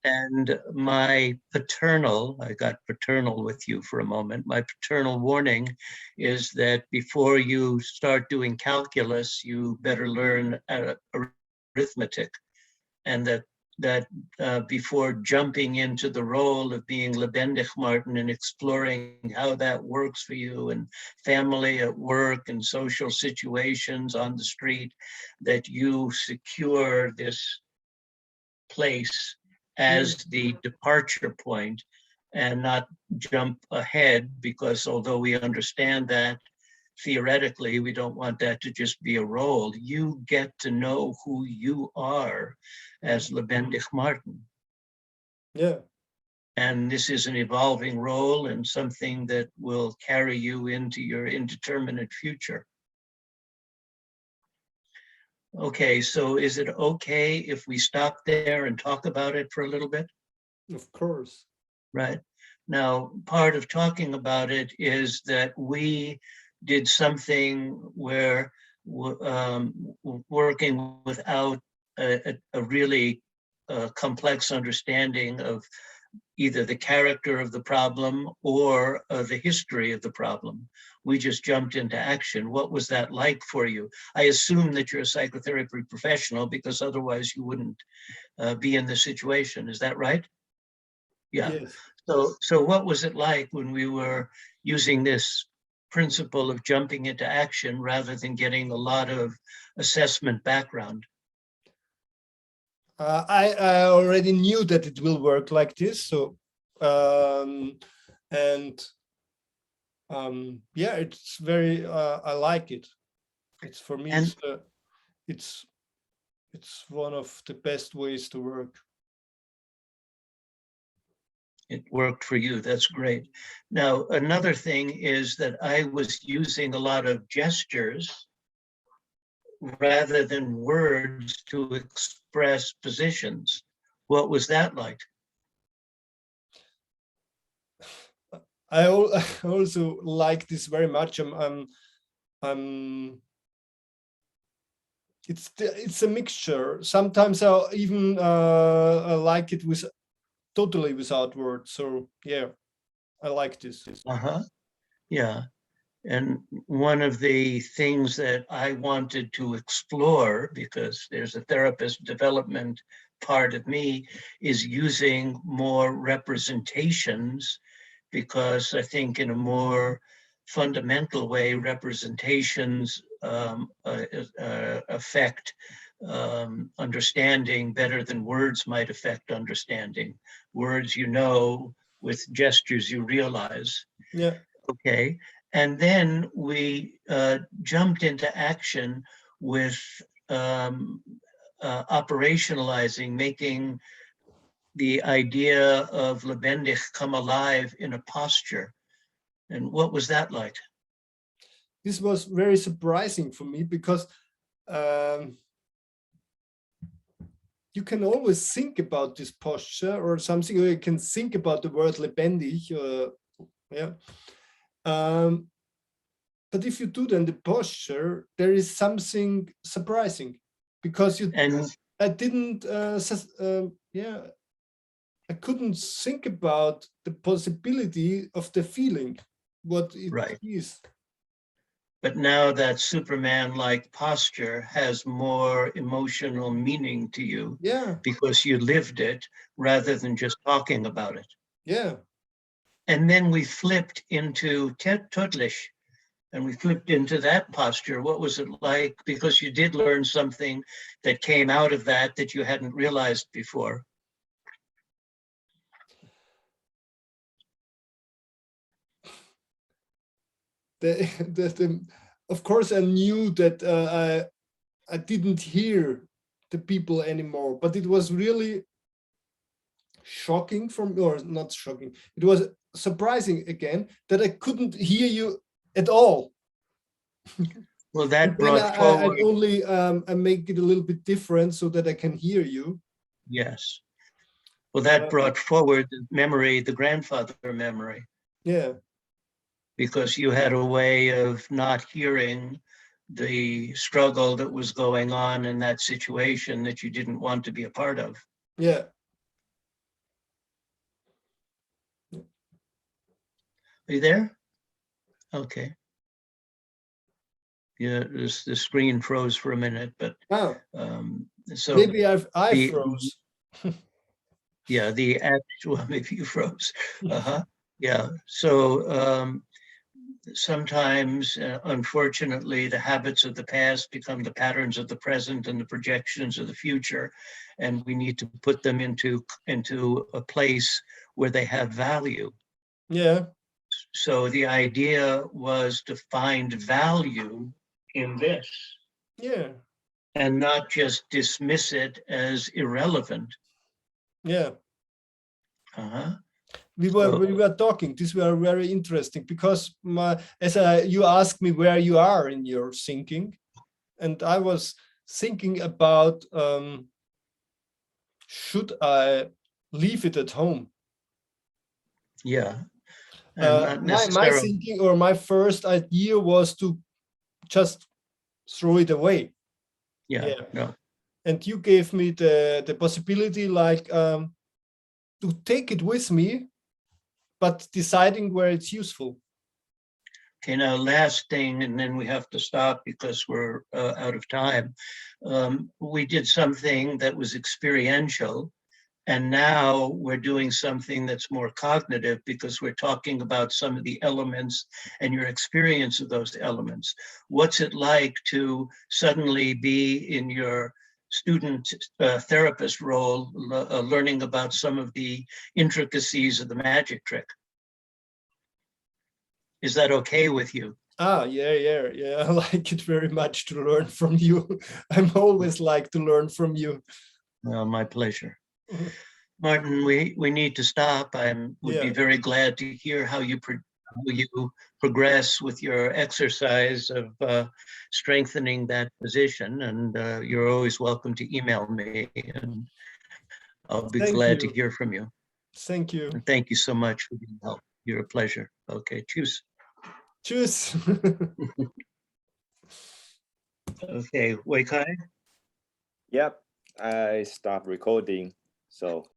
And my paternal, I got paternal with you for a moment. My paternal warning is that before you start doing calculus, you better learn arithmetic, and that before jumping into the role of being lebendig Martin and exploring how that works for you and family at work and social situations on the street, that you secure this place Yeah. as the departure point and not jump ahead, because although we understand that theoretically, we don't want that to just be a role. You get to know who you are as lebendig Martin. Yeah. And this is an evolving role and something that will carry you into your indeterminate future. Okay, so is it okay if we stop there and talk about it for a little bit? Of course. Right. Now, part of talking about it is that we did something where working without a really complex understanding of either the character of the problem or the history of the problem. We just jumped into action. What was that like for you? I assume that you're a psychotherapy professional, because otherwise you wouldn't be in this situation. Is that right? Yeah. Yes. So what was it like when we were using this principle of jumping into action rather than getting a lot of assessment background? I already knew that it will work like this. So, and yeah, it's very, I like it. It's for me, And it's, it's one of the best ways to work. it worked for you. That's great. Now, another thing is that I was using a lot of gestures rather than words to express positions. What was that like? I also like this very much. I'm it's a mixture. Sometimes I even I like it with totally without words. So yeah, I like this. Uh-huh. Yeah. And one of the things that I wanted to explore, because there's a therapist development part of me, is using more representations, because I think in a more fundamental way, representations affect understanding better than words might affect understanding. Words, you know, with gestures, you realize. Yeah. Okay. And then we jumped into action with operationalizing, making the idea of lebendig come alive in a posture. And what was that like? This was very surprising for me because um, you can always think about this posture or something, or you can think about the word lebendig. Yeah. But if you do then the posture, there is something surprising because I didn't, yeah, I couldn't think about the possibility of the feeling, what it is. But now that Superman-like posture has more emotional meaning to you, yeah, because you lived it rather than just talking about it. Yeah. And then we flipped into Tödlich, and we flipped into that posture. What was it like? Because you did learn something that came out of that you hadn't realized before. Of course, I knew that I didn't hear the people anymore, but it was really shocking for me, or not shocking. It was surprising again that I couldn't hear you at all. Well, that brought forward. I only I make it a little bit different so that I can hear you. Yes. Well, that brought forward the memory, the grandfather memory. Yeah. Because you had a way of not hearing the struggle that was going on in that situation that you didn't want to be a part of. Yeah. Are you there? Okay. Yeah, the screen froze for a minute, but so maybe I the froze. yeah, the actual maybe you froze. Yeah. So sometimes, unfortunately, the habits of the past become the patterns of the present and the projections of the future, and we need to put them into a place where they have value. Yeah. So the idea was to find value in this. Yeah. And not just dismiss it as irrelevant. Yeah. Uh-huh. We were talking. This were very interesting because you asked me where you are in your thinking, and I was thinking about should I leave it at home? Yeah. And not My necessarily. thinking or my first idea was to just throw it away. Yeah. No. And you gave me the possibility like to take it with me, but deciding where it's useful. Okay, now last thing, and then we have to stop because we're out of time. We did something that was experiential, and now we're doing something that's more cognitive because we're talking about some of the elements and your experience of those elements. What's it like to suddenly be in your student therapist role, learning about some of the intricacies of the magic trick? Is that okay with you? Yeah. I like it very much to learn from you. I'm always like to learn from you. My pleasure. Martin, we need to stop. Would be very glad to hear how you progress with your exercise of strengthening that position. And you're always welcome to email me, and I'll be glad to hear from you. Thank you. And thank you so much for your help. You're a pleasure. Okay, tschüss. Tschüss. Okay, Wei Kai? Yep, I stopped recording, so